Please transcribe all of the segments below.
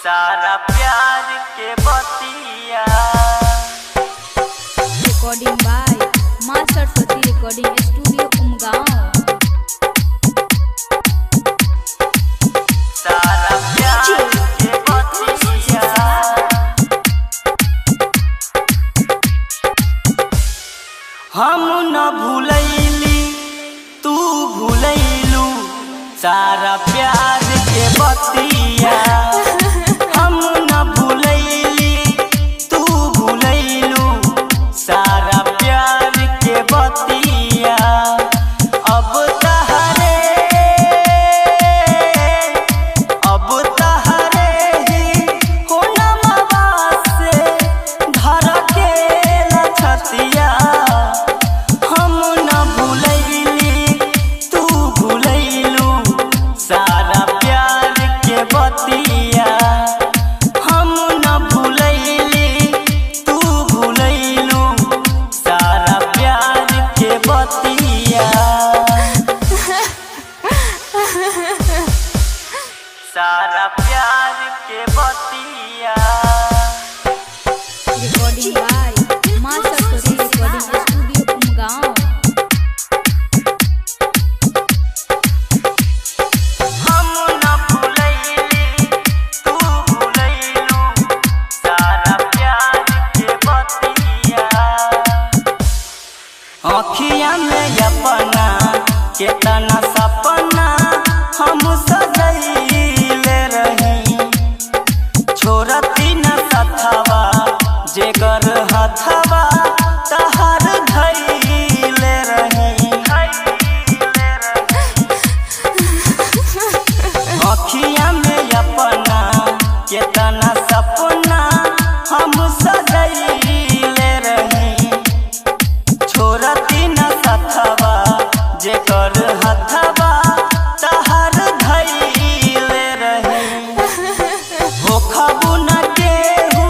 सारा प्यार के बतिया। रिकॉर्डिंग बाय मां सरस्वती रिकॉर्डिंग स्टूडियो उमगांव। सारा प्यार के बतिया। हम न भूलैली तू भूलैलू सारा प्यार के बतिया। हम न भूलैली तू भूलैलू सारा प्यार के बतिया। अब तहरे ही होनमवा से धर के लछतिया। हम न भूलैली तू भूलैलू सारा प्यार के बतिया। हम न भूलैली तू भूलैलू सारा प्यार के बतिया। सारा प्यार के बतिया। रिकॉर्डिंग बाय मां सरस्वती रिकॉर्डिंग स्टूडियो उमगांव। हम न भूलैली तू भूलैलू सारा प्यार के बतिया। आँखिया में अपना केतना सपना हम सजैले रही। छोड़ती न सथवा जेकर हथवा तहर धैले रही। आँखिया में अपना केतना सपना हम सजैले रही। छोड़ती न सथवा जेकर हथवा तहर धैले रही। हो खबू न केहू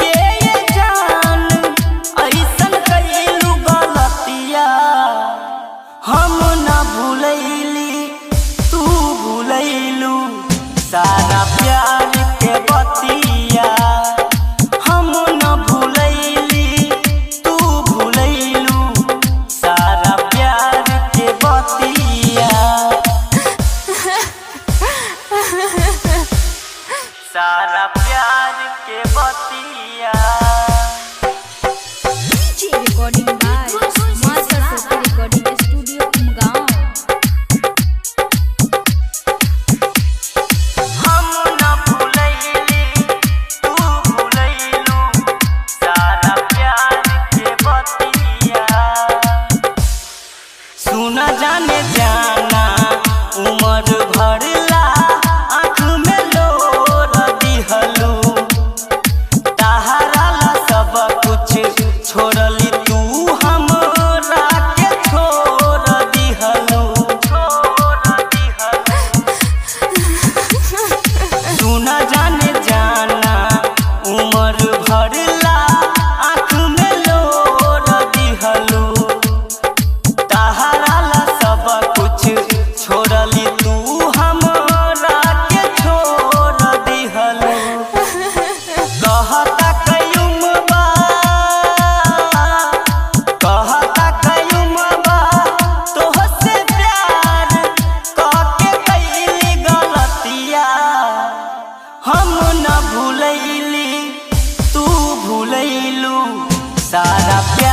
के ये जान ऐसन कैलू गलतिया। हम न भूलैली तू भूलैलू सारा प्यार के बतिया। हम न भूलैली तू भूलैलू सारा प्यार के बतिया। सारा प्यार के बतिया। रिकॉर्डिंग बाय मां सरस्वती रिकॉर्डिंग स्टूडियो उमगांव। हम न भूलैली तू भूलैलू सारा प्यार के बतिया। सुन जाने जाना उमर भरला आँख में लोर दिहलू। तहरा ला सब कुछ छोड़ली तू हमरा के छोड़ दिहलू। सुन जाने जाना उमर भरला आँख में लोर दिहलू। तहरा ला सब कुछ छोड़ली तू हमरा के छोड़ दिहलू। कहता कयुमबा तोहसे प्यार कहके कैली गलतिया। हम न भूलैली तू भूलैलू सारा प्यार